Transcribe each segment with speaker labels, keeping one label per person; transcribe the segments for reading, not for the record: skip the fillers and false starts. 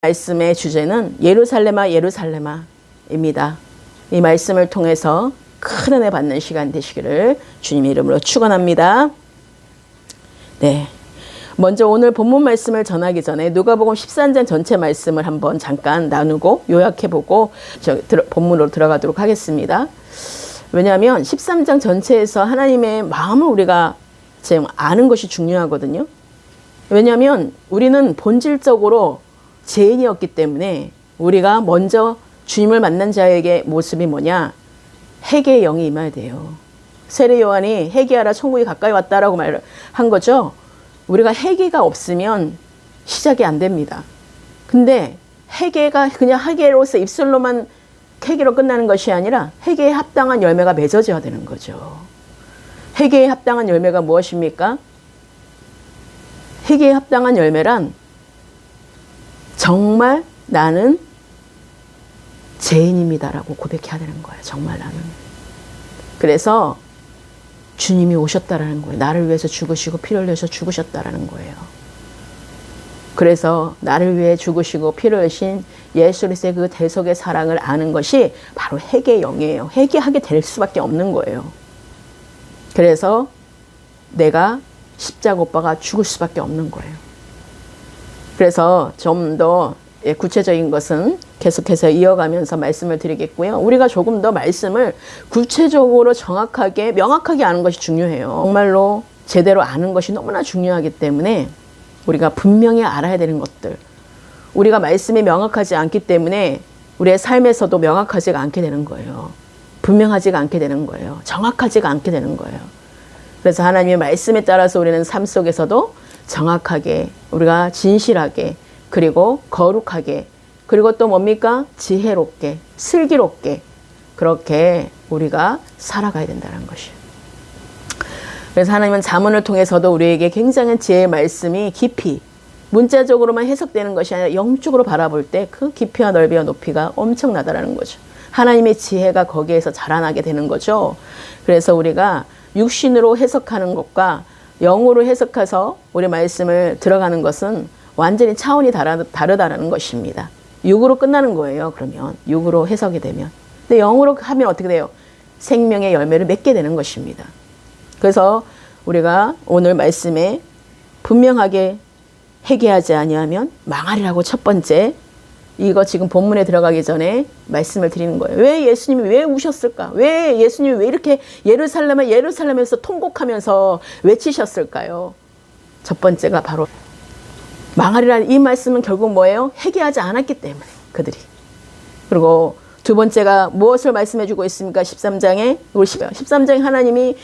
Speaker 1: 말씀의 주제는 예루살렘아 예루살렘아입니다. 이 말씀을 통해서 큰 은혜 받는 시간 되시기를 주님의 이름으로 축원합니다. 네, 먼저 오늘 본문 말씀을 전하기 전에 누가복음 13장 전체 말씀을 한번 잠깐 나누고 요약해보고 본문으로 들어가도록 하겠습니다. 왜냐하면 13장 전체에서 하나님의 마음을 우리가 지금 아는 것이 중요하거든요. 왜냐하면 우리는 본질적으로 죄인이었기 때문에 우리가 먼저 주님을 만난 자에게 모습이 뭐냐? 회개의 영이 임해야 돼요. 세례 요한이 회개하라 천국이 가까이 왔다라고 말한 거죠. 우리가 회개가 없으면 시작이 안 됩니다. 근데 회개가 그냥 회개로서 입술로만 회개로 끝나는 것이 아니라 회개에 합당한 열매가 맺어져야 되는 거죠. 회개에 합당한 열매가 무엇입니까? 회개에 합당한 열매란 정말 나는 죄인입니다라고 고백해야 되는 거예요. 정말 나는. 그래서 주님이 오셨다라는 거예요. 나를 위해서 죽으시고 피를 흘려서 죽으셨다라는 거예요. 그래서 나를 위해 죽으시고 피를 흘리신 예수 그리스도의 그 대속의 사랑을 아는 것이 바로 회개의 영이에요. 회개하게 될 수밖에 없는 거예요. 그래서 내가 십자가 못 박아 죽을 수밖에 없는 거예요. 그래서 좀 더 구체적인 것은 계속해서 이어가면서 말씀을 드리겠고요. 우리가 조금 더 말씀을 구체적으로 정확하게 명확하게 아는 것이 중요해요. 정말로 제대로 아는 것이 너무나 중요하기 때문에 우리가 분명히 알아야 되는 것들, 우리가 말씀이 명확하지 않기 때문에 우리의 삶에서도 명확하지가 않게 되는 거예요. 분명하지가 않게 되는 거예요. 정확하지가 않게 되는 거예요. 그래서 하나님의 말씀에 따라서 우리는 삶 속에서도 정확하게, 우리가 진실하게, 그리고 거룩하게, 그리고 또 뭡니까? 지혜롭게, 슬기롭게 그렇게 우리가 살아가야 된다는 것이에요. 그래서 하나님은 잠언을 통해서도 우리에게 굉장한 지혜의 말씀이 깊이 문자적으로만 해석되는 것이 아니라 영적으로 바라볼 때 그 깊이와 넓이와 높이가 엄청나다라는 거죠. 하나님의 지혜가 거기에서 자라나게 되는 거죠. 그래서 우리가 육신으로 해석하는 것과 영으로 해석해서 우리 말씀을 들어가는 것은 완전히 차원이 다르다는 것입니다. 육으로 끝나는 거예요. 그러면 육으로 해석이 되면. 근데 영으로 하면 어떻게 돼요? 생명의 열매를 맺게 되는 것입니다. 그래서 우리가 오늘 말씀에 분명하게 회개하지 아니하면 망하리라고 첫 번째, 이거 지금 본문에 들어가기 전에 말씀을 드리는 거예요. 왜 예수님이 왜 우셨을까? 왜 예수님이 왜 이렇게 예루살렘에서 통곡하면서 외치셨을까요? 첫 번째가 바로 망하리라는 이 말씀은 결국 뭐예요? 회개하지 않았기 때문에 그들이. 그리고 두 번째가 무엇을 말씀해 주고 있습니까? 13장에 하나님이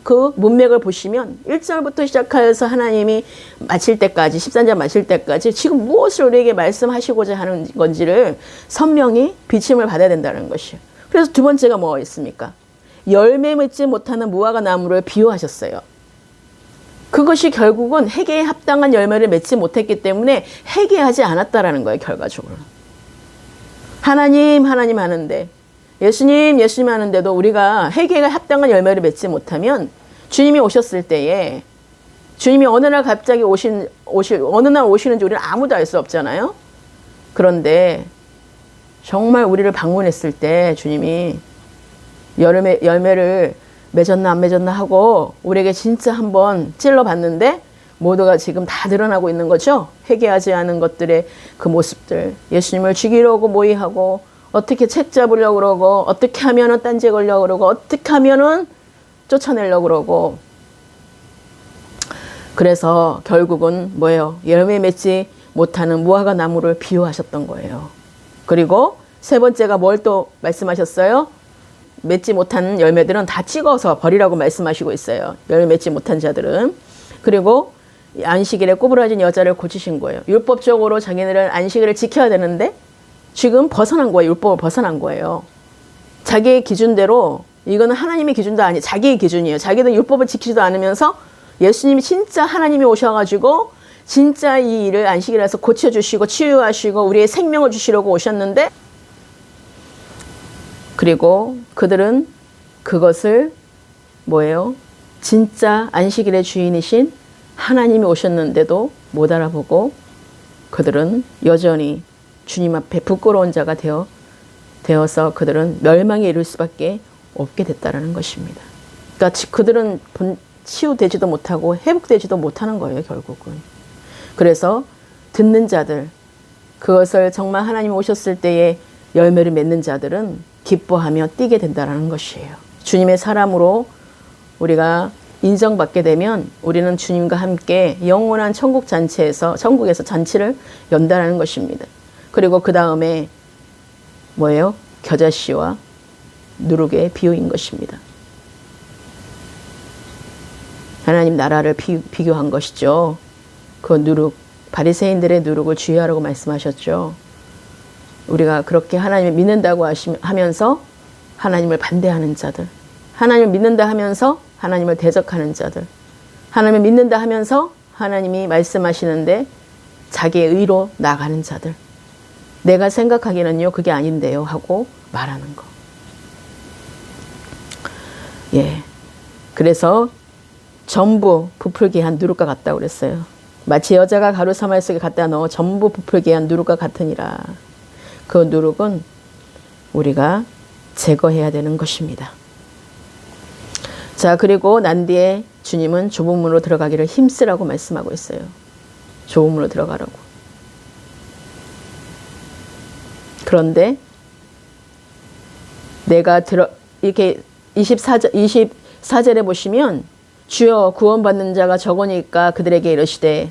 Speaker 1: 그 문맥을 보시면 1절부터 시작해서 하나님이 마칠 때까지 13장 마칠 때까지 지금 무엇을 우리에게 말씀하시고자 하는 건지를 선명히 비침을 받아야 된다는 것이에요. 그래서 두 번째가 뭐가 있습니까? 열매 맺지 못하는 무화과 나무를 비유하셨어요. 그것이 결국은 회개에 합당한 열매를 맺지 못했기 때문에 회개하지 않았다라는 거예요. 결과적으로. 하나님 하는데, 예수님 하는데도 우리가 회개에 합당한 열매를 맺지 못하면 주님이 오셨을 때에, 주님이 어느 날 갑자기 어느 날 오시는지 우리는 아무도 알 수 없잖아요. 그런데 정말 우리를 방문했을 때 주님이 열매를 맺었나 안 맺었나 하고 우리에게 진짜 한번 찔러봤는데 모두가 지금 다 드러나고 있는 거죠. 회개하지 않은 것들의 그 모습들. 예수님을 죽이려고 모의하고, 어떻게 책 잡으려고 그러고, 어떻게 하면은 딴지에 걸려고 그러고, 어떻게 하면은 쫓아내려고 그러고. 그래서 결국은 뭐예요? 열매 맺지 못하는 무화과 나무를 비유하셨던 거예요. 그리고 세 번째가 뭘 또 말씀하셨어요? 맺지 못한 열매들은 다 찍어서 버리라고 말씀하시고 있어요. 열매 맺지 못한 자들은. 그리고 안식일에 꼬부라진 여자를 고치신 거예요. 율법적으로 자기네는 안식일을 지켜야 되는데 지금 벗어난 거예요. 율법을 벗어난 거예요. 자기의 기준대로, 이거는 하나님의 기준도 아니에요. 자기의 기준이에요. 자기도 율법을 지키지도 않으면서 예수님이 진짜 하나님이 오셔가지고 진짜 이 일을 안식일에서 고쳐주시고 치유하시고 우리의 생명을 주시려고 오셨는데, 그리고 그들은 그것을 뭐예요? 진짜 안식일의 주인이신 하나님이 오셨는데도 못 알아보고 그들은 여전히 주님 앞에 부끄러운 자가 되어서 그들은 멸망에 이를 수밖에 없게 됐다라는 것입니다. 그러니까 그들은 치유되지도 못하고 회복되지도 못하는 거예요, 결국은. 그래서 듣는 자들, 그것을 정말 하나님 오셨을 때에 열매를 맺는 자들은 기뻐하며 뛰게 된다는 것이에요. 주님의 사람으로 우리가 인정받게 되면 우리는 주님과 함께 영원한 천국에서 잔치를 연다라는 것입니다. 그리고 그 다음에 뭐예요? 겨자씨와 누룩의 비유인 것입니다. 하나님 나라를 비교한 것이죠. 그 누룩, 바리새인들의 누룩을 주의하라고 말씀하셨죠. 우리가 그렇게 하나님을 믿는다고 하면서 하나님을 반대하는 자들, 하나님을 믿는다 하면서 하나님을 대적하는 자들, 하나님을 믿는다 하면서 하나님이 말씀하시는데 자기의 의로 나가는 자들, 내가 생각하기는요 그게 아닌데요 하고 말하는 거. 예, 그래서 전부 부풀게 한 누룩과 같다고 그랬어요. 마치 여자가 가루 사말 속에 갖다 넣어 전부 부풀게 한 누룩과 같으니라. 그 누룩은 우리가 제거해야 되는 것입니다. 자, 그리고 난 뒤에 주님은 좁은 문으로 들어가기를 힘쓰라고 말씀하고 있어요. 좁은 문으로 들어가라고. 그런데 내가 이렇게 24절에 보시면 주여 구원받는 자가 적으니까 그들에게 이르시되,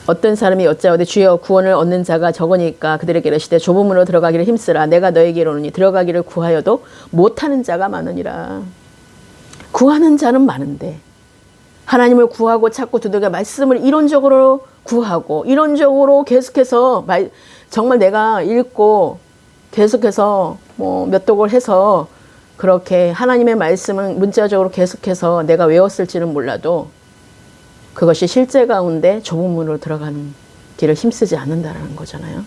Speaker 1: 어떤 사람이 여짜오되 주여 구원을 얻는 자가 적으니까 그들에게 이르시되 좁은 문으로 들어가기를 힘쓰라. 내가 너에게 이르노니 들어가기를 구하여도 못하는 자가 많으니라. 구하는 자는 많은데 하나님을 구하고 찾고 두들겨 말씀을 이론적으로 구하고 이론적으로 계속해서 정말 내가 읽고 계속해서 뭐 몇 독을 해서 그렇게 하나님의 말씀은 문자적으로 계속해서 내가 외웠을지는 몰라도 그것이 실제 가운데 좁은 문으로 들어가는 길을 힘쓰지 않는다라는 거잖아요.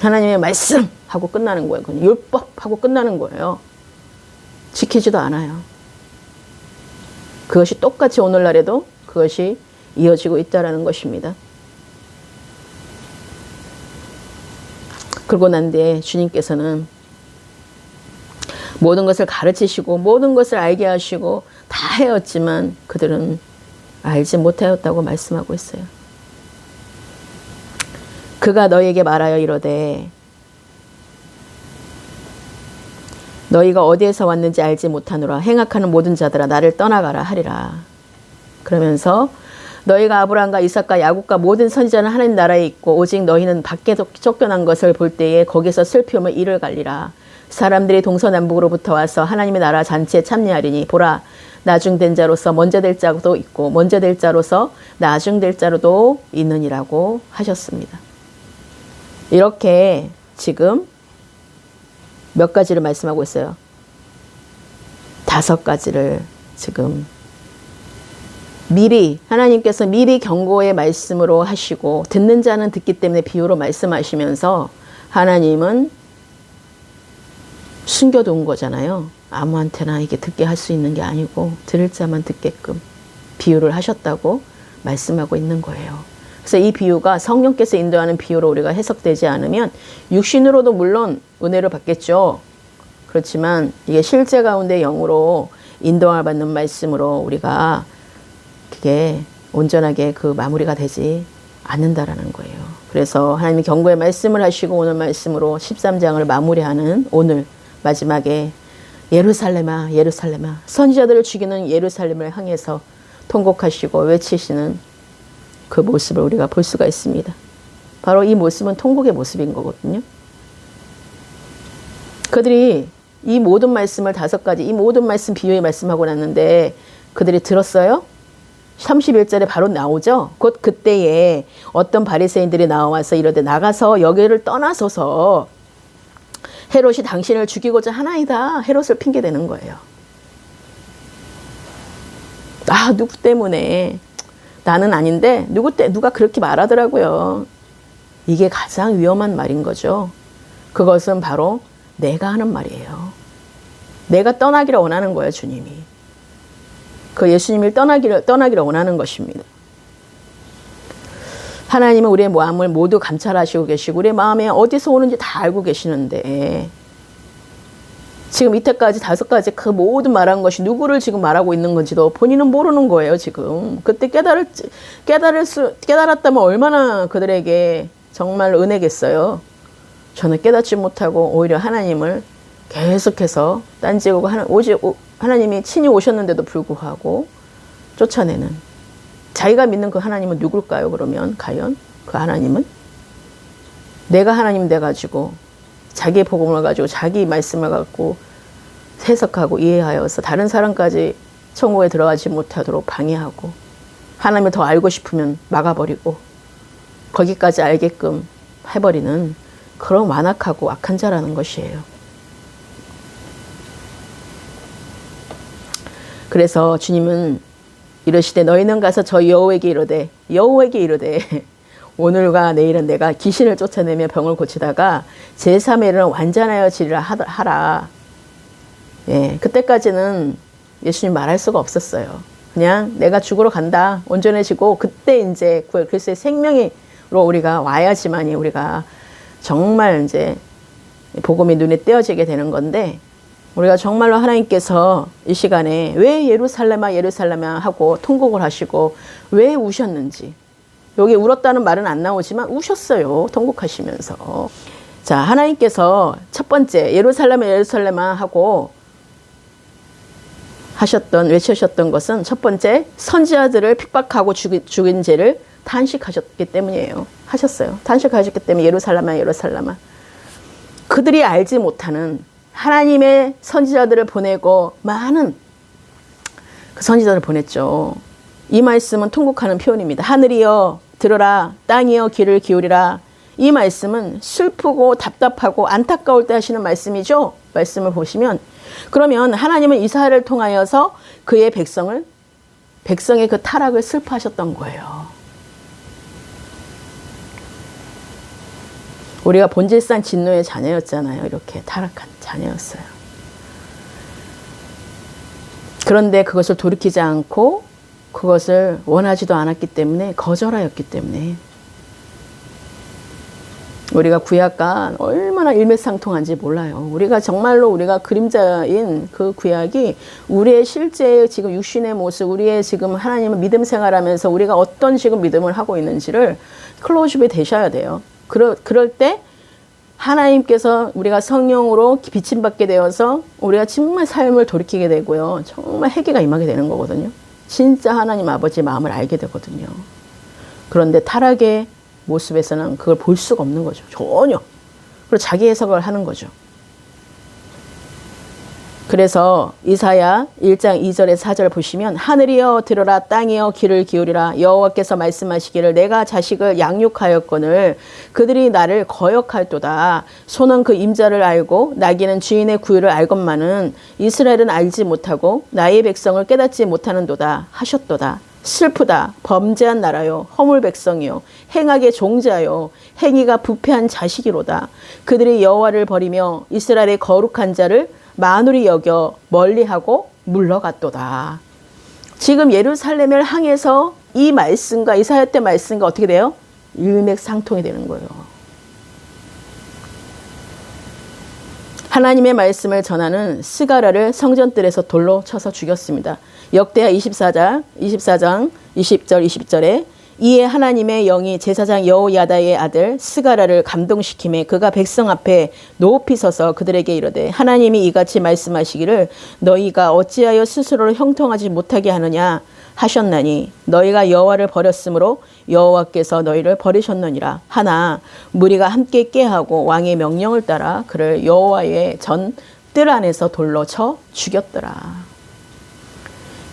Speaker 1: 하나님의 말씀 하고 끝나는 거예요. 그냥 율법 하고 끝나는 거예요. 지키지도 않아요. 그것이 똑같이 오늘날에도 그것이 이어지고 있다라는 것입니다. 그러고 난 뒤에 주님께서는 모든 것을 가르치시고 모든 것을 알게 하시고 다 해왔지만 그들은 알지 못하였다고 말씀하고 있어요. 그가 너희에게 말하여 이르되 너희가 어디에서 왔는지 알지 못하노라. 행악하는 모든 자들아 나를 떠나가라 하리라. 그러면서 너희가 아브라함과 이삭과 야곱과 모든 선지자는 하나님 나라에 있고 오직 너희는 밖에 쫓겨난 것을 볼 때에 거기서 슬피움을 이를 갈리라. 사람들이 동서남북으로부터 와서 하나님의 나라 잔치에 참여하리니 보라 나중된 자로서 먼저 될 자도 있고 먼저 될 자로서 나중될 자로도 있느니라고 하셨습니다. 이렇게 지금 몇 가지를 말씀하고 있어요. 5가지를 지금 미리 하나님께서 미리 경고의 말씀으로 하시고 듣는 자는 듣기 때문에 비유로 말씀하시면서 하나님은 숨겨둔 거잖아요. 아무한테나 이게 듣게 할 수 있는 게 아니고 들을 자만 듣게끔 비유를 하셨다고 말씀하고 있는 거예요. 그래서 이 비유가 성령께서 인도하는 비유로 우리가 해석되지 않으면 육신으로도 물론 은혜를 받겠죠. 그렇지만 이게 실제 가운데 영으로 인도함을 받는 말씀으로 우리가 그게 온전하게 그 마무리가 되지 않는다라는 거예요. 그래서 하나님이 경고의 말씀을 하시고 오늘 말씀으로 13장을 마무리하는 오늘 마지막에 예루살렘아 예루살렘아 선지자들을 죽이는 예루살렘을 향해서 통곡하시고 외치시는 그 모습을 우리가 볼 수가 있습니다. 바로 이 모습은 통곡의 모습인 거거든요. 그들이 이 모든 말씀을 5가지 이 모든 말씀 비유의 말씀하고 났는데 그들이 들었어요? 31절에 바로 나오죠. 곧 그때에 어떤 바리새인들이 나와서 이르되 나가서 여기를 떠나소서 헤롯이 당신을 죽이고자 하나이다. 헤롯을 핑계대는 거예요. 아, 누구 때문에 나는 아닌데 누가 그렇게 말하더라고요. 이게 가장 위험한 말인 거죠. 그것은 바로 내가 하는 말이에요. 내가 떠나기를 원하는 거예요, 주님이. 그 예수님을 떠나기를 원하는 것입니다. 하나님은 우리의 마음을 모두 감찰하시고 계시고 우리의 마음에 어디서 오는지 다 알고 계시는데 지금 이때까지 5가지 그 모든 말한 것이 누구를 지금 말하고 있는 건지도 본인은 모르는 거예요. 지금 그때 깨달았다면 얼마나 그들에게 정말 은혜겠어요. 저는 깨닫지 못하고 오히려 하나님을 계속해서 딴지고 하나님이 친히 오셨는데도 불구하고 쫓아내는, 자기가 믿는 그 하나님은 누굴까요? 그러면 과연 그 하나님은 내가 하나님 돼가지고 자기의 복음을 가지고 자기 말씀을 갖고 해석하고 이해하여서 다른 사람까지 천국에 들어가지 못하도록 방해하고 하나님을 더 알고 싶으면 막아버리고 거기까지 알게끔 해버리는 그런 완악하고 악한 자라는 것이에요. 그래서 주님은 이르시되 너희는 가서 저 여호와에게 이르되 오늘과 내일은 내가 귀신을 쫓아내며 병을 고치다가 제3일은 완전하여 지리라 하라. 예, 그때까지는 예수님 말할 수가 없었어요. 그냥 내가 죽으러 간다. 온전해지고 그때 이제 그리스도의 생명으로 우리가 와야지만이 우리가 정말 이제 복음이 눈에 띄어지게 되는 건데, 우리가 정말로 하나님께서 이 시간에 왜 예루살렘아 예루살렘아 하고 통곡을 하시고 왜 우셨는지, 여기 울었다는 말은 안 나오지만 우셨어요. 통곡하시면서. 자, 하나님께서 첫 번째 예루살렘아 예루살렘아 하고 외치셨던 것은 첫 번째 선지자들을 핍박하고 죽인 죄를 탄식하셨기 때문이에요. 탄식하셨기 때문에 예루살렘아 예루살렘아. 그들이 알지 못하는 하나님의 선지자들을 보내고 많은 그 선지자들을 보냈죠. 이 말씀은 통곡하는 표현입니다. 하늘이여 들으라, 땅이여 귀를 기울이라. 이 말씀은 슬프고 답답하고 안타까울 때 하시는 말씀이죠. 말씀을 보시면, 그러면 하나님은 이스라엘을 통하여서 그의 백성의 그 타락을 슬퍼하셨던 거예요. 우리가 본질상 진노의 자녀였잖아요. 이렇게 타락한 자녀였어요. 그런데 그것을 돌이키지 않고 그것을 원하지도 않았기 때문에, 거절하였기 때문에 우리가 구약과 얼마나 일맥상통한지 몰라요. 우리가 정말로 우리가 그림자인 그 구약이 우리의 실제 지금 육신의 모습, 우리의 지금 하나님을 믿음 생활하면서 우리가 어떤 지금 믿음을 하고 있는지를 클로즈업이 되셔야 돼요. 그럴 때 하나님께서 우리가 성령으로 비침받게 되어서 우리가 정말 삶을 돌이키게 되고요. 정말 회개가 임하게 되는 거거든요. 진짜 하나님 아버지의 마음을 알게 되거든요. 그런데 타락의 모습에서는 그걸 볼 수가 없는 거죠. 전혀. 그리고 자기 해석을 하는 거죠. 그래서 이사야 1장 2절에 4절 보시면 하늘이여 들으라, 땅이여 귀를 기울이라. 여호와께서 말씀하시기를 내가 자식을 양육하였거늘 그들이 나를 거역할도다. 소는 그 임자를 알고 나귀는 주인의 구유를 알건만은 이스라엘은 알지 못하고 나의 백성을 깨닫지 못하는도다 하셨도다. 슬프다. 범죄한 나라요, 허물 백성이요, 행악의 종자요, 행위가 부패한 자식이로다. 그들이 여호와를 버리며 이스라엘의 거룩한 자를 만울이 여겨 멀리하고 물러갔도다. 지금 예루살렘을 향해서 이 말씀과 이사야 때 말씀과 어떻게 돼요? 일맥상통이 되는 거예요. 하나님의 말씀을 전하는 스가랴를 성전뜰에서 돌로 쳐서 죽였습니다. 역대하 24장 20절 20절에 이에 하나님의 영이 제사장 여호야다의 아들 스가랴를 감동시키매 그가 백성 앞에 높이 서서 그들에게 이르되 하나님이 이같이 말씀하시기를 너희가 어찌하여 스스로를 형통하지 못하게 하느냐 하셨나니 너희가 여호와를 버렸으므로 여호와께서 너희를 버리셨느니라. 하나 무리가 함께 꾀하고 왕의 명령을 따라 그를 여호와의 전 뜰 안에서 돌로 쳐 죽였더라.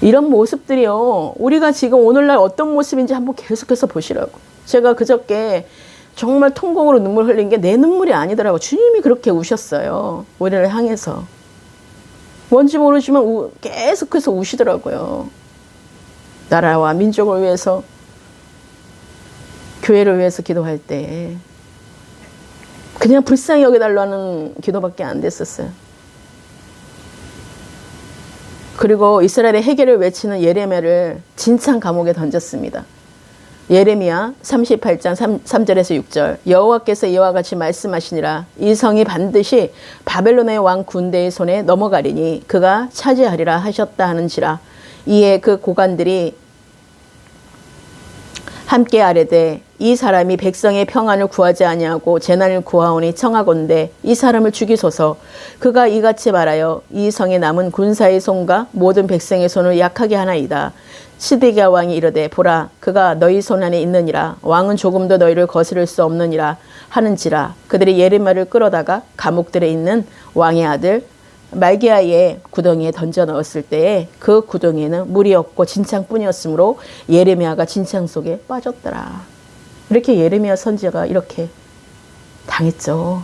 Speaker 1: 이런 모습들이요, 우리가 지금 오늘날 어떤 모습인지 한번 계속해서 보시라고. 제가 그저께 정말 통곡으로 눈물 흘린 게 내 눈물이 아니더라고. 주님이 그렇게 우셨어요. 우리를 향해서. 뭔지 모르지만 계속해서 우시더라고요. 나라와 민족을 위해서, 교회를 위해서 기도할 때 그냥 불쌍히 여겨달라는 기도밖에 안 됐었어요. 그리고 이스라엘의 해결을 외치는 예레미야를 진창 감옥에 던졌습니다. 예레미야 38장 3절에서 6절 여호와께서 이와 같이 말씀하시니라. 이 성이 반드시 바벨론의 왕 군대의 손에 넘어가리니 그가 차지하리라 하셨다 하는지라. 이에 그 고관들이 함께 아뢰되 이 사람이 백성의 평안을 구하지 아니하고 재난을 구하오니 청하건대 이 사람을 죽이소서. 그가 이같이 말하여 이 성에 남은 군사의 손과 모든 백성의 손을 약하게 하나이다. 시드기야 왕이 이르되 보라 그가 너희 손 안에 있느니라. 왕은 조금도 너희를 거스를 수 없느니라 하는지라. 그들이 예레미야를 끌어다가 감옥들에 있는 왕의 아들 말기야의 구덩이에 던져 넣었을 때에 그 구덩이에는 물이 없고 진창뿐이었으므로 예레미야가 진창 속에 빠졌더라. 이렇게 예레미야 선지자가 이렇게 당했죠.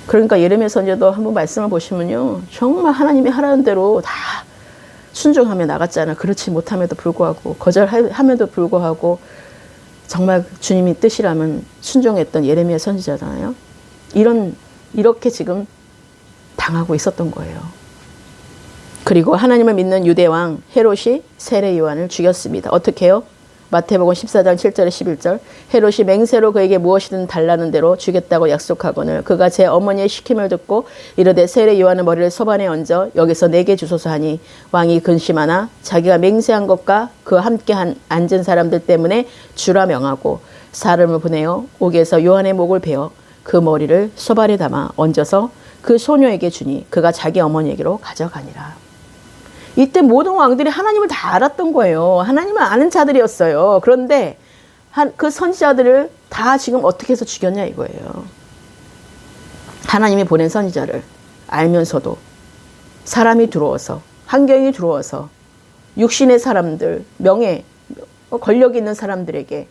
Speaker 1: 그러니까 예레미야 선지자도 한번 말씀을 보시면요, 정말 하나님이 하라는 대로 다 순종하며 나갔잖아요. 그렇지 못함에도 불구하고, 거절함에도 불구하고 정말 주님이 뜻이라면 순종했던 예레미야 선지자잖아요. 이렇게 지금 당하고 있었던 거예요. 그리고 하나님을 믿는 유대왕 헤롯이 세례 요한을 죽였습니다. 어떻게 해요? 마태복음 14장 7절에 11절 헤롯이 맹세로 그에게 무엇이든 달라는 대로 주겠다고 약속하거늘 그가 제 어머니의 시킴을 듣고 이르되 세례 요한의 머리를 소반에 얹어 여기서 내게 주소서 하니 왕이 근심하나 자기가 맹세한 것과 그 함께 앉은 사람들 때문에 주라 명하고 사람을 보내어 옥에서 요한의 목을 베어 그 머리를 소반에 담아 얹어서 그 소녀에게 주니 그가 자기 어머니에게로 가져가니라. 이때 모든 왕들이 하나님을 다 알았던 거예요. 하나님을 아는 자들이었어요. 그런데 그 선지자들을 다 지금 어떻게 해서 죽였냐 이거예요. 하나님이 보낸 선지자를 알면서도 사람이 들어와서, 환경이 들어와서 육신의 사람들, 명예, 권력 있는 사람들에게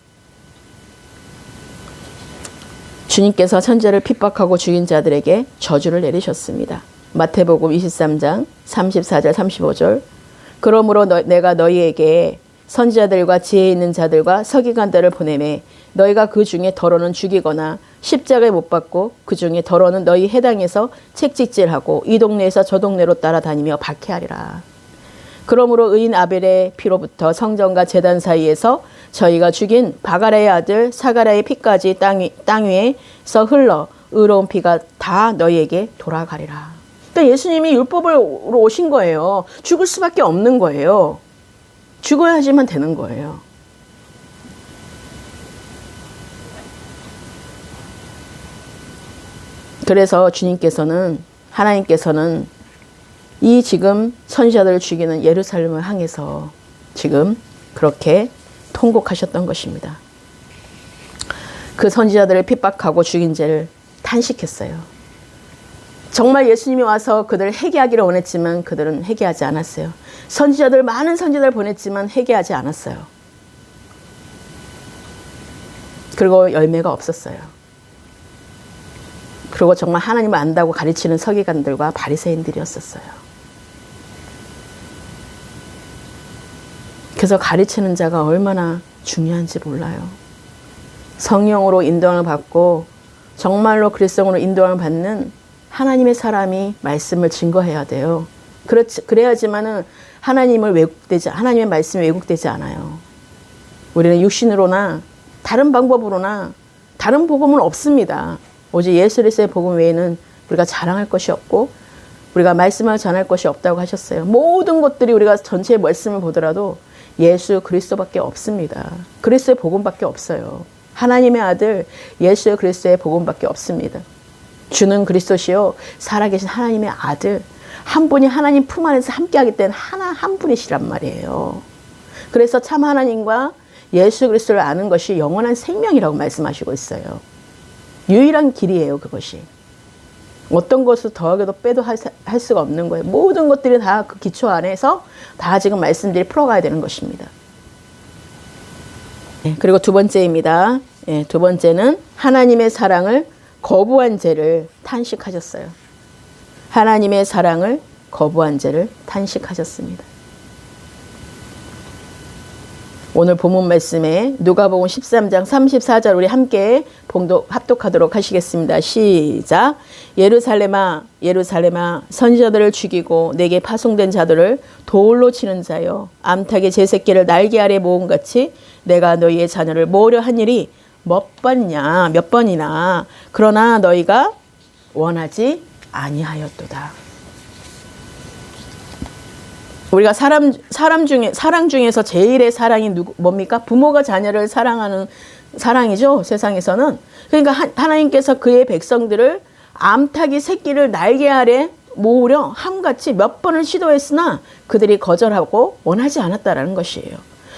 Speaker 1: 주님께서 선지자를 핍박하고 죽인 자들에게 저주를 내리셨습니다. 마태복음 23장 34절 35절 그러므로 내가 너희에게 선지자들과 지혜 있는 자들과 서기관들을 보내매 너희가 그 중에 더러는 죽이거나 십자가에 못 박고 그 중에 더러는 너희 해당에서 책찍질하고 이 동네에서 저 동네로 따라다니며 박해하리라. 그러므로 의인 아벨의 피로부터 성전과 제단 사이에서 저희가 죽인 바가라의 아들 사가라의 피까지 땅 위에서 흘러 의로운 피가 다 너희에게 돌아가리라. 그러니까 예수님이 율법으로 오신 거예요. 죽을 수밖에 없는 거예요. 죽어야지만 되는 거예요. 그래서 하나님께서는 이 지금 선지자들을 죽이는 예루살렘을 향해서 지금 그렇게 통곡하셨던 것입니다. 그 선지자들을 핍박하고 죽인 죄를 탄식했어요. 정말 예수님이 와서 그들을 회개하기를 원했지만 그들은 회개하지 않았어요. 많은 선지자들 보냈지만 회개하지 않았어요. 그리고 열매가 없었어요. 그리고 정말 하나님을 안다고 가르치는 서기관들과 바리새인들이었었어요. 그래서 가르치는 자가 얼마나 중요한지 몰라요. 성령으로 인도함을 받고 정말로 그리스도로 인도함을 받는 하나님의 사람이 말씀을 증거해야 돼요. 그래야지만은 하나님의 말씀이 왜곡되지 않아요. 우리는 육신으로나 다른 방법으로나 다른 복음은 없습니다. 오직 예수 그리스도의 복음 외에는 우리가 자랑할 것이 없고 우리가 말씀을 전할 것이 없다고 하셨어요. 모든 것들이 우리가 전체 말씀을 보더라도 예수 그리스도밖에 없습니다. 그리스도의 복음밖에 없어요. 하나님의 아들 예수 그리스도의 복음밖에 없습니다. 주는 그리스도시요 살아계신 하나님의 아들 한 분이 하나님 품 안에서 함께하기 때문에 한 분이시란 말이에요. 그래서 참 하나님과 예수 그리스도를 아는 것이 영원한 생명이라고 말씀하시고 있어요. 유일한 길이에요. 그것이. 어떤 것을 더하게도 빼도 할 수가 없는 거예요. 모든 것들이 다 그 기초 안에서 다 지금 말씀들이 풀어가야 되는 것입니다. 그리고 두 번째입니다. 두 번째는 하나님의 사랑을 거부한 죄를 탄식하셨어요. 하나님의 사랑을 거부한 죄를 탄식하셨습니다. 오늘 본문 말씀에 누가복음 13장 34절 우리 함께 합독하도록 하시겠습니다. 시작. 예루살렘아 예루살렘아 선지자들을 죽이고 내게 파송된 자들을 돌로 치는 자여 암탉의 제 새끼를 날개 아래 모음같이 내가 너희의 자녀를 모으려 한 일이 몇 번이나 그러나 너희가 원하지 아니하였도다. 우리가 사랑 중에서 제일의 사랑이 뭡니까? 부모가 자녀를 사랑하는 사랑이죠. 세상에서는. 그러니까 하나님께서 그의 백성들을 암탉이 새끼를 날개 아래 모으려 함같이 몇 번을 시도했으나 그들이 거절하고 원하지 않았다라는 것이에요.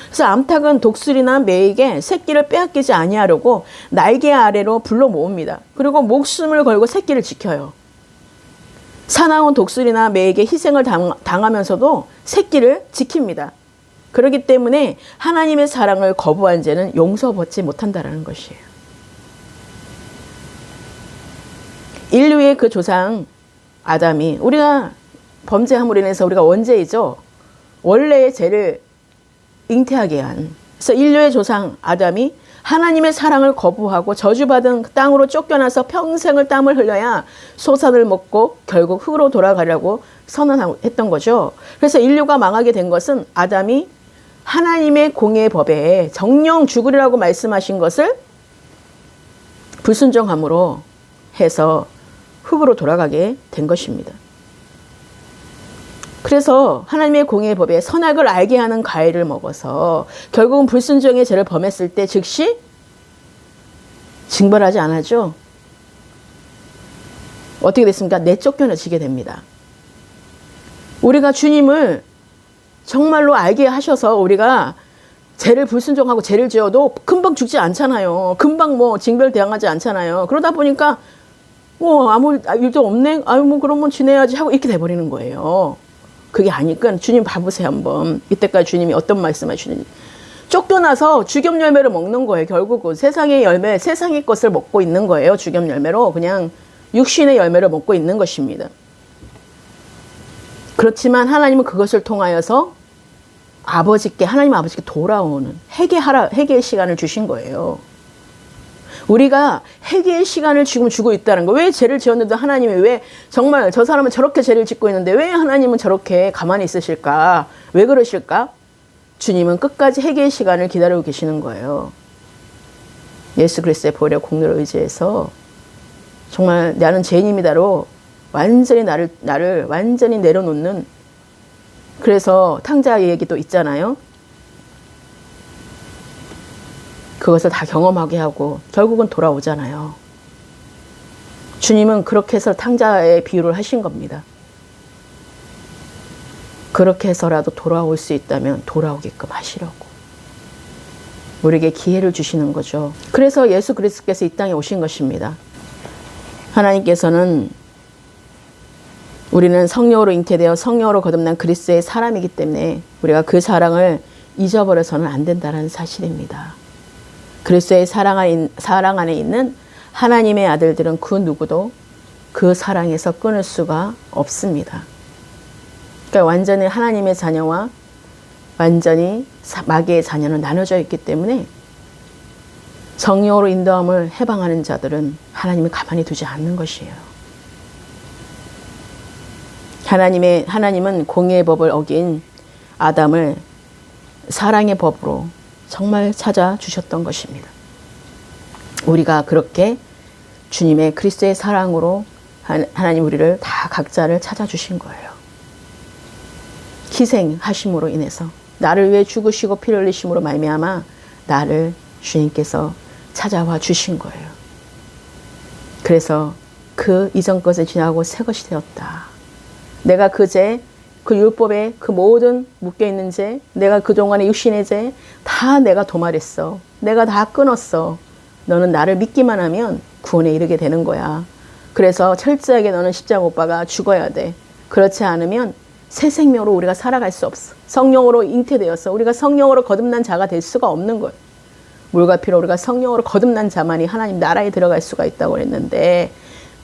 Speaker 1: 그래서 암탉은 독수리나 매에게 새끼를 빼앗기지 아니하려고 날개 아래로 불러 모읍니다. 그리고 목숨을 걸고 새끼를 지켜요. 사나운 독수리나 매에게 희생을 당하면서도 새끼를 지킵니다. 그렇기 때문에 하나님의 사랑을 거부한 죄는 용서받지 못한다는 것이에요. 인류의 그 조상 아담이 우리가 범죄함으로 인해서 우리가 원죄이죠. 원래의 죄를 잉태하게 한. 그래서 인류의 조상 아담이 하나님의 사랑을 거부하고 저주받은 땅으로 쫓겨나서 평생을 땀을 흘려야 소산을 먹고 결국 흙으로 돌아가려고 선언했던 거죠. 그래서 인류가 망하게 된 것은 아담이 하나님의 공의의 법에 정령 죽으리라고 말씀하신 것을 불순종함으로 해서 흙으로 돌아가게 된 것입니다. 그래서 하나님의 공의의 법에 선악을 알게 하는 과일을 먹어서 결국은 불순종의 죄를 범했을 때 즉시 징벌하지 않았죠. 어떻게 됐습니까? 내쫓겨지게 됩니다. 우리가 주님을 정말로 알게 하셔서 우리가 죄를 불순종하고 죄를 지어도 금방 죽지 않잖아요. 금방 징벌대항하지 않잖아요. 그러다 보니까 아무 일도 없네. 그러면 지내야지 하고 이렇게 돼버리는 거예요. 그게 아니니까 주님 봐보세요 한번. 이때까지 주님이 어떤 말씀하시는지. 쫓겨나서 주겸 열매를 먹는 거예요. 결국은 세상의 열매, 세상의 것을 먹고 있는 거예요. 주겸 열매로 그냥 육신의 열매를 먹고 있는 것입니다. 그렇지만 하나님은 그것을 통하여서 하나님 아버지께 돌아오는 회개의 시간을 주신 거예요. 우리가 회개의 시간을 지금 주고 있다는 거. 왜 죄를 지었는데 하나님이 왜 정말 저 사람은 저렇게 죄를 짓고 있는데 왜 하나님은 저렇게 가만히 있으실까? 왜 그러실까? 주님은 끝까지 회개의 시간을 기다리고 계시는 거예요. 예수 그리스도의 보혈의 공로를 의지해서 정말 나는 죄인입니다로 완전히 나를 완전히 내려놓는. 그래서 탕자의 얘기도 있잖아요. 그것을 다 경험하게 하고 결국은 돌아오잖아요. 주님은 그렇게 해서 탕자의 비유를 하신 겁니다. 그렇게 해서라도 돌아올 수 있다면 돌아오게끔 하시려고 우리에게 기회를 주시는 거죠. 그래서 예수 그리스도께서 이 땅에 오신 것입니다. 하나님께서는 우리는 성령으로 잉태되어 성령으로 거듭난 그리스도의 사람이기 때문에 우리가 그 사랑을 잊어버려서는 안 된다는 사실입니다. 그리스도의 사랑 안에 있는 하나님의 아들들은 그 누구도 그 사랑에서 끊을 수가 없습니다. 그러니까 완전히 하나님의 자녀와 완전히 마귀의 자녀는 나눠져 있기 때문에 성령으로 인도함을 해방하는 자들은 하나님을 가만히 두지 않는 것이에요. 하나님은 공의의 법을 어긴 아담을 사랑의 법으로 정말 찾아주셨던 것입니다. 우리가 그렇게 주님의 그리스도의 사랑으로 하나님 우리를 다 각자를 찾아주신 거예요. 희생하심으로 인해서 나를 위해 죽으시고 피를 흘리심으로 말미암아 나를 주님께서 찾아와 주신 거예요. 그래서 그 이전 것을 지나고 새 것이 되었다. 내가 그 죄, 그 율법에 그 모든 묶여있는 죄, 내가 그동안의 육신의 죄 다 내가 도말했어. 내가 다 끊었어. 너는 나를 믿기만 하면 구원에 이르게 되는 거야. 그래서 철저하게 너는 십자가 못 박아 죽어야 돼. 그렇지 않으면 새 생명으로 우리가 살아갈 수 없어. 성령으로 잉태되어서 우리가 성령으로 거듭난 자가 될 수가 없는 거예요. 물과 피로 우리가 성령으로 거듭난 자만이 하나님 나라에 들어갈 수가 있다고 했는데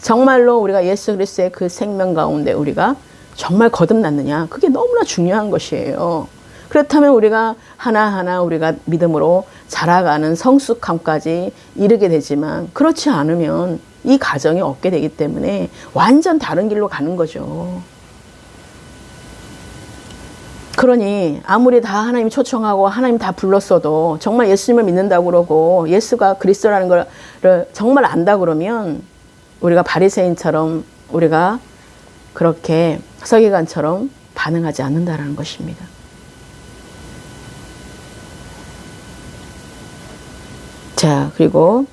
Speaker 1: 정말로 우리가 예수 그리스도의 그 생명 가운데 우리가 정말 거듭났느냐? 그게 너무나 중요한 것이에요. 그렇다면 우리가 하나하나 우리가 믿음으로 자라가는 성숙함까지 이르게 되지만, 그렇지 않으면 이 가정이 없게 되기 때문에 완전 다른 길로 가는 거죠. 그러니 아무리 다 하나님 초청하고 하나님 다 불렀어도 정말 예수님을 믿는다고 그러고 예수가 그리스도라는 걸 정말 안다 그러면 우리가 바리새인처럼, 우리가 그렇게 서기관처럼 반응하지 않는다라는 것입니다. 자, 그리고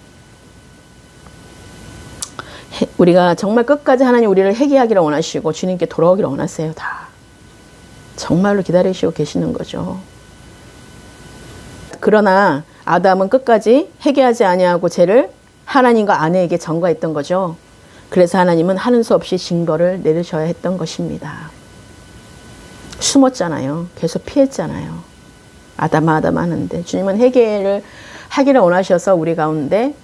Speaker 1: 우리가 정말 끝까지 하나님 우리를 회개하기를 원하시고 주님께 돌아오기를 원하세요. 다 정말로 기다리시고 계시는 거죠. 그러나 아담은 끝까지 회개하지 아니하고 죄를 하나님과 아내에게 전가했던 거죠. 그래서 하나님은 하는 수 없이 징벌을 내리셔야 했던 것입니다. 숨었잖아요. 계속 피했잖아요. 아담 하는데 주님은 회개를 하기를 원하셔서 우리 가운데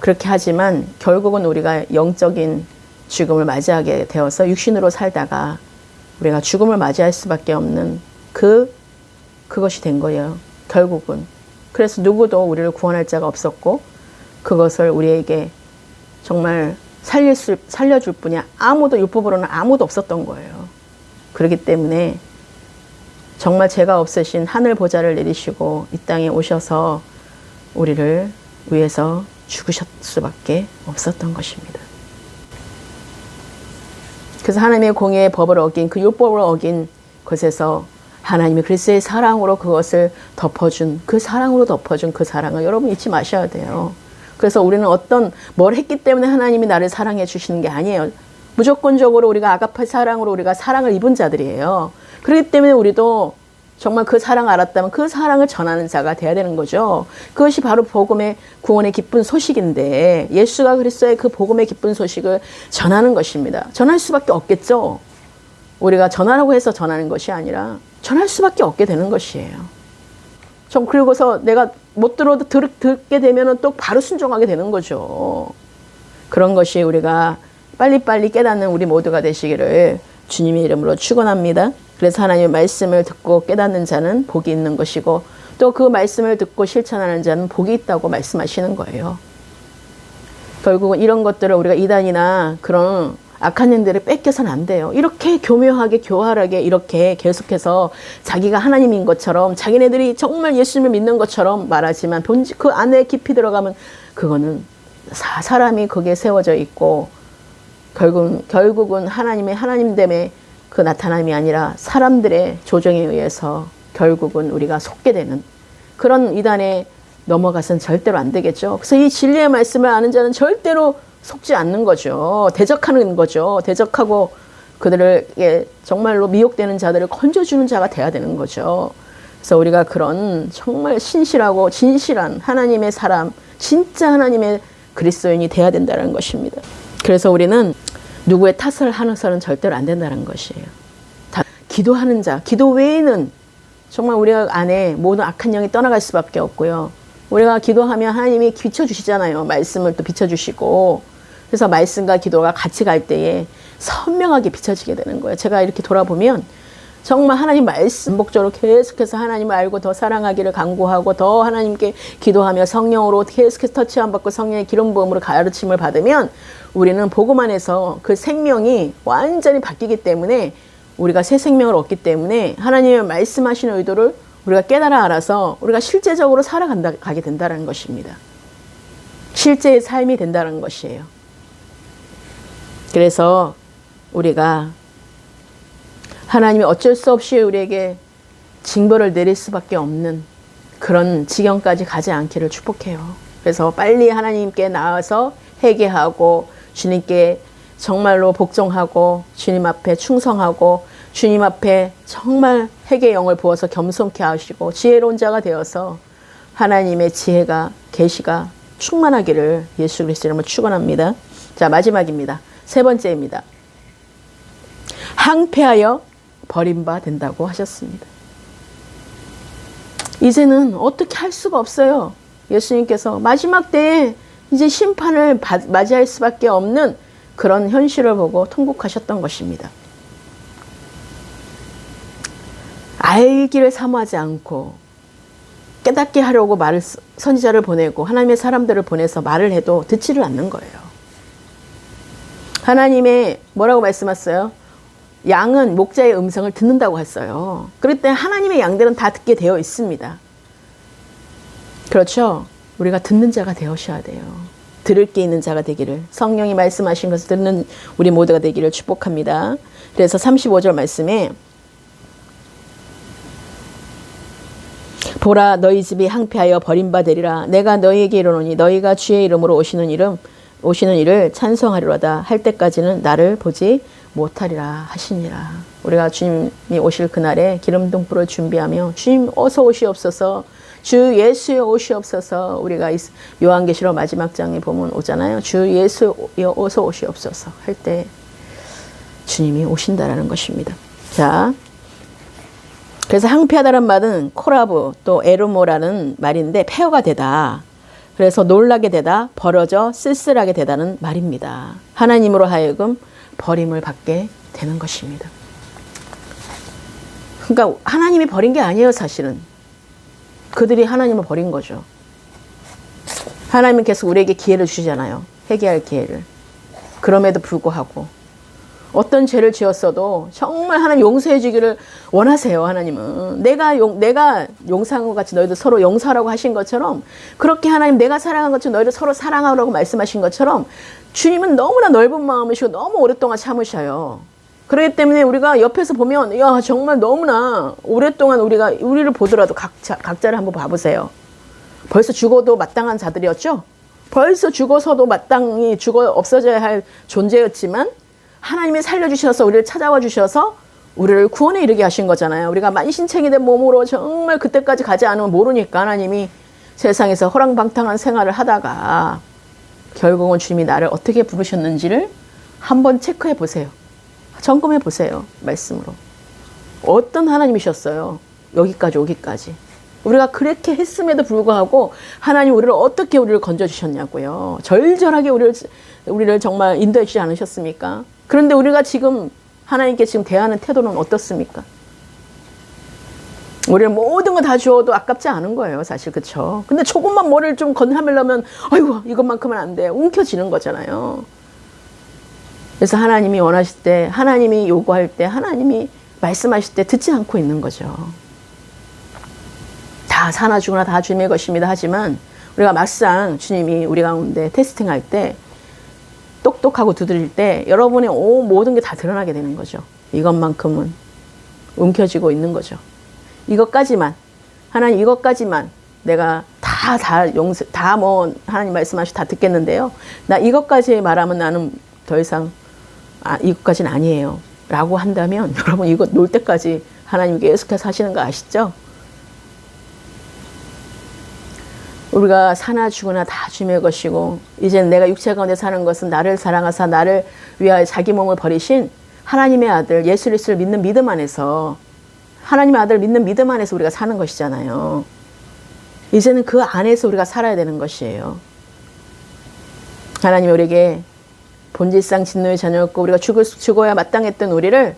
Speaker 1: 그렇게 하지만 결국은 우리가 영적인 죽음을 맞이하게 되어서 육신으로 살다가 우리가 죽음을 맞이할 수밖에 없는 그것이 된 거예요. 결국은. 그래서 누구도 우리를 구원할 자가 없었고 그것을 우리에게 정말 살려줄 분이 아무도, 율법으로는 아무도 없었던 거예요. 그렇기 때문에 정말 죄가 없으신 하늘 보좌를 내리시고 이 땅에 오셔서 우리를 위해서 죽으실 수밖에 없었던 것입니다. 그래서 하나님의 공의의 법을 어긴, 그 율법을 어긴 것에서 하나님이 그리스도의 사랑으로 그것을 덮어준, 그 사랑으로 덮어준 그 사랑을 여러분 잊지 마셔야 돼요. 그래서 우리는 뭘 했기 때문에 하나님이 나를 사랑해 주시는 게 아니에요. 무조건적으로 우리가 아가페 사랑으로 우리가 사랑을 입은 자들이에요. 그렇기 때문에 우리도 정말 그 사랑을 알았다면 그 사랑을 전하는 자가 돼야 되는 거죠. 그것이 바로 복음의 구원의 기쁜 소식인데, 예수가 그리스도의 그 복음의 기쁜 소식을 전하는 것입니다. 전할 수밖에 없겠죠. 우리가 전하라고 해서 전하는 것이 아니라 전할 수밖에 없게 되는 것이에요. 그리고서 내가 못 들어도 듣게 되면 또 바로 순종하게 되는 거죠. 그런 것이 우리가 빨리빨리 깨닫는 우리 모두가 되시기를 주님의 이름으로 축원합니다. 그래서 하나님의 말씀을 듣고 깨닫는 자는 복이 있는 것이고 또 그 말씀을 듣고 실천하는 자는 복이 있다고 말씀하시는 거예요. 결국은 이런 것들을 우리가 이단이나 그런 악한 영들을 뺏겨서는 안 돼요. 이렇게 교묘하게 교활하게 이렇게 계속해서 자기가 하나님인 것처럼 자기네들이 정말 예수님을 믿는 것처럼 말하지만 그 안에 깊이 들어가면 그거는 사람이 거기에 세워져 있고 결국은 하나님의 하나님됨의 그 나타남이 아니라 사람들의 조정에 의해서 결국은 우리가 속게 되는 그런 이단에 넘어가서는 절대로 안 되겠죠. 그래서 이 진리의 말씀을 아는 자는 절대로 속지 않는 거죠. 대적하는 거죠. 대적하고 그들에게 정말로 미혹되는 자들을 건져주는 자가 돼야 되는 거죠. 그래서 우리가 그런 정말 신실하고 진실한 하나님의 사람, 진짜 하나님의 그리스도인이 돼야 된다는 것입니다. 그래서 우리는 누구의 탓을 하서는 절대로 안 된다는 것이에요. 기도하는 자, 기도 외에는 정말 우리 안에 모든 악한 영이 떠나갈 수밖에 없고요. 우리가 기도하면 하나님이 비춰주시잖아요. 말씀을 또 비춰주시고. 그래서 말씀과 기도가 같이 갈 때에 선명하게 비춰지게 되는 거예요. 제가 이렇게 돌아보면 정말 하나님 말씀 목적으로 계속해서 하나님을 알고 더 사랑하기를 간구하고 더 하나님께 기도하며 성령으로 계속해서 터치함 받고 성령의 기름 부음으로 가르침을 받으면 우리는 복음 안에서 그 생명이 완전히 바뀌기 때문에 우리가 새 생명을 얻기 때문에 하나님의 말씀하시는 의도를 우리가 깨달아 알아서 우리가 실제적으로 살아가게 된다는 것입니다. 실제의 삶이 된다는 것이에요. 그래서 우리가 하나님이 어쩔 수 없이 우리에게 징벌을 내릴 수밖에 없는 그런 지경까지 가지 않기를 축복해요. 그래서 빨리 하나님께 나와서 회개하고 주님께 정말로 복종하고 주님 앞에 충성하고 주님 앞에 정말 회개의 영을 부어서 겸손케 하시고 지혜로운 자가 되어서 하나님의 지혜가 계시가 충만하기를 예수 그리스도 이름으로 축원합니다. 자, 마지막입니다. 세 번째입니다. 항폐하여 버림바 된다고 하셨습니다. 이제는 어떻게 할 수가 없어요. 예수님께서 마지막 때에 이제 심판을 맞이할 수밖에 없는 그런 현실을 보고 통곡하셨던 것입니다. 알기를 사모하지 않고 깨닫게 하려고 선지자를 보내고 하나님의 사람들을 보내서 말을 해도 듣지를 않는 거예요. 하나님의 뭐라고 말씀하셨어요? 양은 목자의 음성을 듣는다고 했어요. 그럴 때 하나님의 양들은 다 듣게 되어 있습니다. 그렇죠? 우리가 듣는 자가 되어셔야 돼요. 들을 게 있는 자가 되기를, 성령이 말씀하신 것을 듣는 우리 모두가 되기를 축복합니다. 그래서 35절 말씀에 보라, 너희 집이 항폐하여 버림받으리라. 내가 너희에게 이르노니 너희가 주의 이름으로 오시는 일을 찬송하리로다 할 때까지는 나를 보지 못하리라 하시니라. 우리가 주님이 오실 그날에 기름등불을 준비하며 주님 어서 오시옵소서, 주 예수여 오시옵소서. 우리가 요한계시록 마지막 장에 보면 오잖아요. 주 예수여 어서 오시옵소서 할 때 주님이 오신다라는 것입니다. 자, 그래서 항폐하다는 말은 코라브 또 에르모라는 말인데 폐허가 되다. 그래서 놀라게 되다, 벌어져 쓸쓸하게 되다는 말입니다. 하나님으로 하여금 버림을 받게 되는 것입니다. 그러니까 하나님이 버린 게 아니에요, 사실은. 그들이 하나님을 버린 거죠. 하나님은 계속 우리에게 기회를 주시잖아요. 회개할 기회를. 그럼에도 불구하고 어떤 죄를 지었어도 정말 하나님 용서해 주기를 원하세요. 하나님은 내가 용서한 것 같이 너희도 서로 용서하라고 하신 것처럼, 그렇게 하나님 내가 사랑한 것처럼 너희도 서로 사랑하라고 말씀하신 것처럼 주님은 너무나 넓은 마음이시고 너무 오랫동안 참으셔요. 그렇기 때문에 우리가 옆에서 보면 야 정말 너무나 오랫동안 우리를 보더라도 각자를 한번 봐보세요. 벌써 죽어도 마땅한 자들이었죠. 벌써 죽어서도 마땅히 죽어 없어져야 할 존재였지만 하나님이 살려주셔서 우리를 찾아와 주셔서 우리를 구원에 이르게 하신 거잖아요. 우리가 만신창이 된 몸으로 정말 그때까지 가지 않으면 모르니까 하나님이 세상에서 허랑방탕한 생활을 하다가 결국은 주님이 나를 어떻게 부르셨는지를 한번 체크해 보세요. 점검해 보세요. 말씀으로. 어떤 하나님이셨어요? 여기까지 오기까지. 우리가 그렇게 했음에도 불구하고 하나님 우리를 건져주셨냐고요. 절절하게 우리를 정말 인도해 주지 않으셨습니까? 그런데 우리가 지금 하나님께 지금 대하는 태도는 어떻습니까? 우리를 모든 거 다 주어도 아깝지 않은 거예요, 사실. 그렇죠? 근데 조금만 뭐를 좀 건너하려면 아이고 이것만큼은 안 돼. 움켜쥐는 거잖아요. 그래서 하나님이 원하실 때, 하나님이 요구할 때, 하나님이 말씀하실 때 듣지 않고 있는 거죠. 다 사나 죽으나 다 주님의 것입니다 하지만 우리가 막상 주님이 우리 가운데 테스팅할 때, 똑똑하고 두드릴 때 여러분의 모든 게 다 드러나게 되는 거죠. 이것만큼은 움켜쥐고 있는 거죠. 이것까지만, 하나님 이것까지만 내가 다 뭐 하나님 말씀하시 다 듣겠는데요. 나 이것까지 말하면 나는 더 이상 이것까지는 아니에요 라고 한다면 여러분 이거 놀 때까지 하나님 계속해서 하시는 거 아시죠? 우리가 사나 죽으나 다 주님의 것이고 이제는 내가 육체 가운데 사는 것은 나를 사랑하사 나를 위하여 자기 몸을 버리신 하나님의 아들 예수 그리스도를 믿는 믿음 안에서, 하나님의 아들을 믿는 믿음 안에서 우리가 사는 것이잖아요. 이제는 그 안에서 우리가 살아야 되는 것이에요. 하나님이 우리에게 본질상 진노의 자녀였고 우리가 죽어야 마땅했던 우리를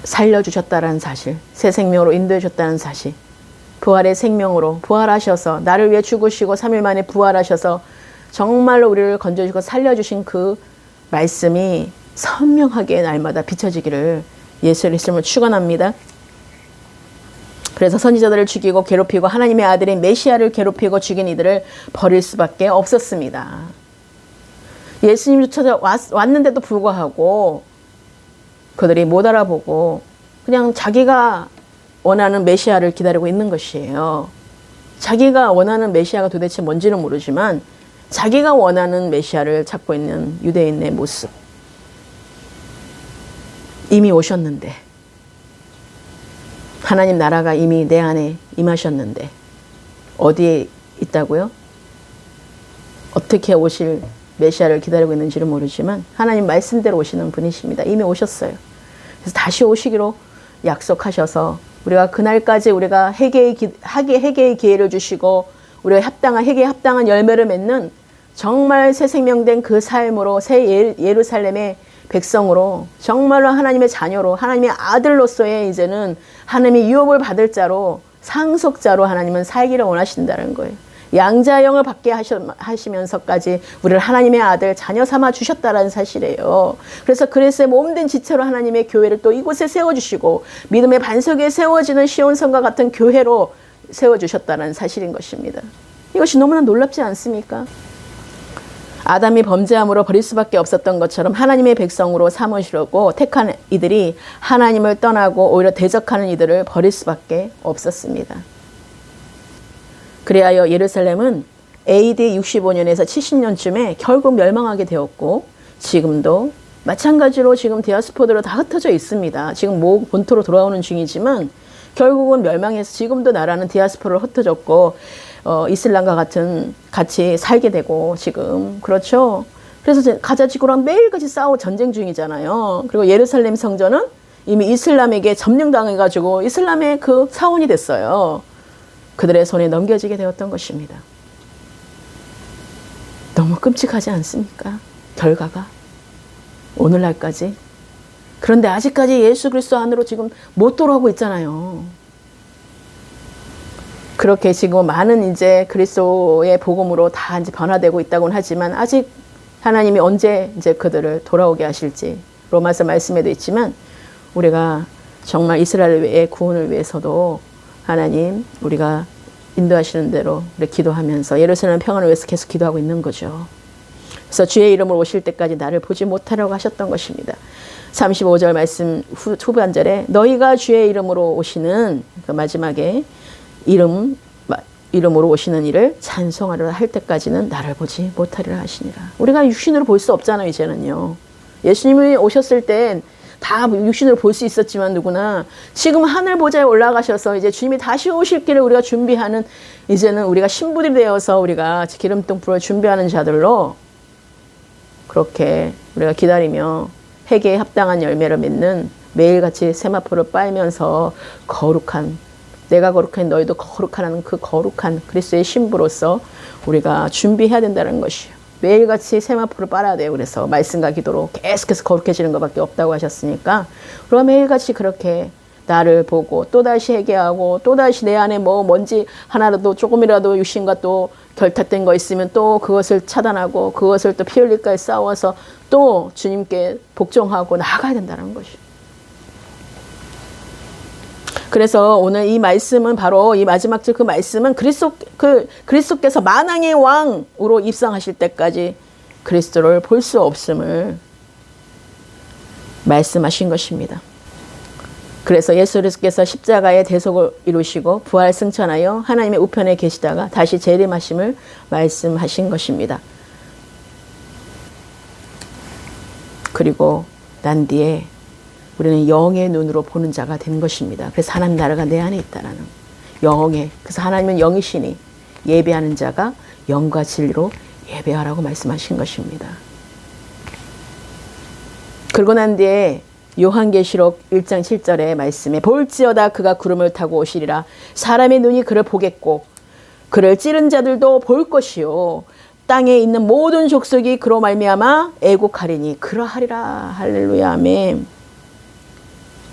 Speaker 1: 살려주셨다는 사실, 새 생명으로 인도해 줬다는 사실, 부활의 생명으로 부활하셔서 나를 위해 죽으시고 3일 만에 부활하셔서 정말로 우리를 건져주고 살려주신 그 말씀이 선명하게 날마다 비춰지기를 예수 그리스도를 축원합니다. 그래서 선지자들을 죽이고 괴롭히고 하나님의 아들인 메시아를 괴롭히고 죽인 이들을 버릴 수밖에 없었습니다. 예수님이 왔는데도 불구하고 그들이 못 알아보고 그냥 자기가 원하는 메시아를 기다리고 있는 것이에요. 자기가 원하는 메시아가 도대체 뭔지는 모르지만 자기가 원하는 메시아를 찾고 있는 유대인의 모습. 이미 오셨는데, 하나님 나라가 이미 내 안에 임하셨는데 어디에 있다고요? 어떻게 오실 메시아를 기다리고 있는지를 모르지만 하나님 말씀대로 오시는 분이십니다. 이미 오셨어요. 그래서 다시 오시기로 약속하셔서 우리가 그날까지 우리가 회개의 기회를 주시고 우리가 회개에 합당한 열매를 맺는 정말 새 생명된 그 삶으로 새 예루살렘의 백성으로 정말로 하나님의 자녀로 하나님의 아들로서의 이제는 하나님의 유업을 받을 자로 상속자로 하나님은 살기를 원하신다는 거예요. 양자형을 받게 하시면서까지 우리를 하나님의 아들 자녀 삼아 주셨다는 사실이에요. 그래서 그리스도의 몸된 지체로 하나님의 교회를 또 이곳에 세워주시고 믿음의 반석에 세워지는 시온성과 같은 교회로 세워주셨다는 사실인 것입니다. 이것이 너무나 놀랍지 않습니까? 아담이 범죄함으로 버릴 수밖에 없었던 것처럼 하나님의 백성으로 삼으시려고 택한 이들이 하나님을 떠나고 오히려 대적하는 이들을 버릴 수밖에 없었습니다. 그리하여 예루살렘은 AD 65년에서 70년쯤에 결국 멸망하게 되었고 지금도 마찬가지로 지금 디아스포드로 다 흩어져 있습니다. 지금 본토로 돌아오는 중이지만 결국은 멸망해서 지금도 나라는 디아스포라로 흩어졌고 이슬람과 같이 살게 되고 지금 그렇죠. 그래서 가자 지구랑 매일같이 싸우고 전쟁 중이잖아요. 그리고 예루살렘 성전은 이미 이슬람에게 점령당해가지고 이슬람의 그 사원이 됐어요. 그들의 손에 넘겨지게 되었던 것입니다. 너무 끔찍하지 않습니까? 결과가 오늘날까지. 그런데 아직까지 예수 그리스도 안으로 지금 못 돌아오고 있잖아요. 그렇게 지금 많은 이제 그리스도의 복음으로 다 이제 변화되고 있다고는 하지만 아직 하나님이 언제 이제 그들을 돌아오게 하실지 로마서 말씀에도 있지만 우리가 정말 이스라엘의 구원을 위해서도 하나님 우리가 인도하시는 대로 우리 기도하면서 예루살렘 평안을 위해서 계속 기도하고 있는 거죠. 그래서 주의 이름으로 오실 때까지 나를 보지 못하려고 하셨던 것입니다. 35절 말씀 후반절에 너희가 주의 이름으로 오시는 그 마지막에 이름으로 오시는 이를 찬송하리라 할 때까지는 나를 보지 못하리라 하시니라. 우리가 육신으로 볼 수 없잖아요. 이제는요. 예수님이 오셨을 땐 다 육신으로 볼 수 있었지만 누구나 지금 하늘 보좌에 올라가셔서 이제 주님이 다시 오실 길을 우리가 준비하는 이제는 우리가 신부들이 되어서 우리가 기름등불을 준비하는 자들로 그렇게 우리가 기다리며 회개에 합당한 열매를 맺는 매일같이 세마포를 빨면서 거룩한 내가 거룩한 너희도 거룩하라는 그 거룩한 그리스도의 신부로서 우리가 준비해야 된다는 것이에요. 매일같이 세마포를 빨아야 돼요. 그래서 말씀과 기도로 계속해서 거룩해지는 것밖에 없다고 하셨으니까 그럼 매일같이 그렇게 나를 보고 또다시 회개하고 또다시 내 안에 뭔지 하나라도 조금이라도 육신과 또 결탁된 거 있으면 또 그것을 차단하고 그것을 또 피 흘릴까에 싸워서 또 주님께 복종하고 나아가야 된다는 것이에요. 그래서 오늘 이 말씀은 바로 이 마지막 절 그 말씀은 그리스도께서 만왕의 왕으로 입성하실 때까지 그리스도를 볼 수 없음을 말씀하신 것입니다. 그래서 예수 그리스도께서 십자가의 대속을 이루시고 부활 승천하여 하나님의 우편에 계시다가 다시 재림하심을 말씀하신 것입니다. 그리고 난 뒤에 우리는 영의 눈으로 보는 자가 된 것입니다. 그래서 하나님 나라가 내 안에 있다라는 영의. 그래서 하나님은 영이시니 예배하는 자가 영과 진리로 예배하라고 말씀하신 것입니다. 그러고 난 뒤에 요한계시록 1장 7절의 말씀에 볼지어다 그가 구름을 타고 오시리라. 사람의 눈이 그를 보겠고 그를 찌른 자들도 볼 것이요. 땅에 있는 모든 족속이 그로 말미암아 애곡하리니 그러하리라. 할렐루야 아멘.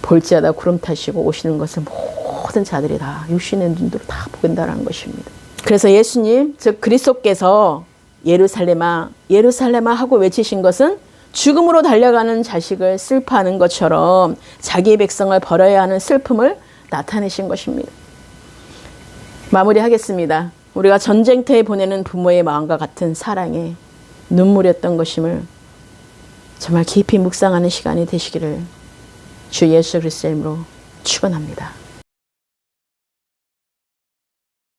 Speaker 1: 볼지어다 구름 타시고 오시는 것을 모든 자들이 다 육신의 눈으로 다 보긴다라는 것입니다. 그래서 예수님 즉 그리스도께서 예루살렘아 예루살렘아 하고 외치신 것은 죽음으로 달려가는 자식을 슬퍼하는 것처럼 자기의 백성을 버려야 하는 슬픔을 나타내신 것입니다. 마무리하겠습니다. 우리가 전쟁터에 보내는 부모의 마음과 같은 사랑에 눈물이었던 것임을 정말 깊이 묵상하는 시간이 되시기를 주 예수 그리스도의 이름으로 축원합니다.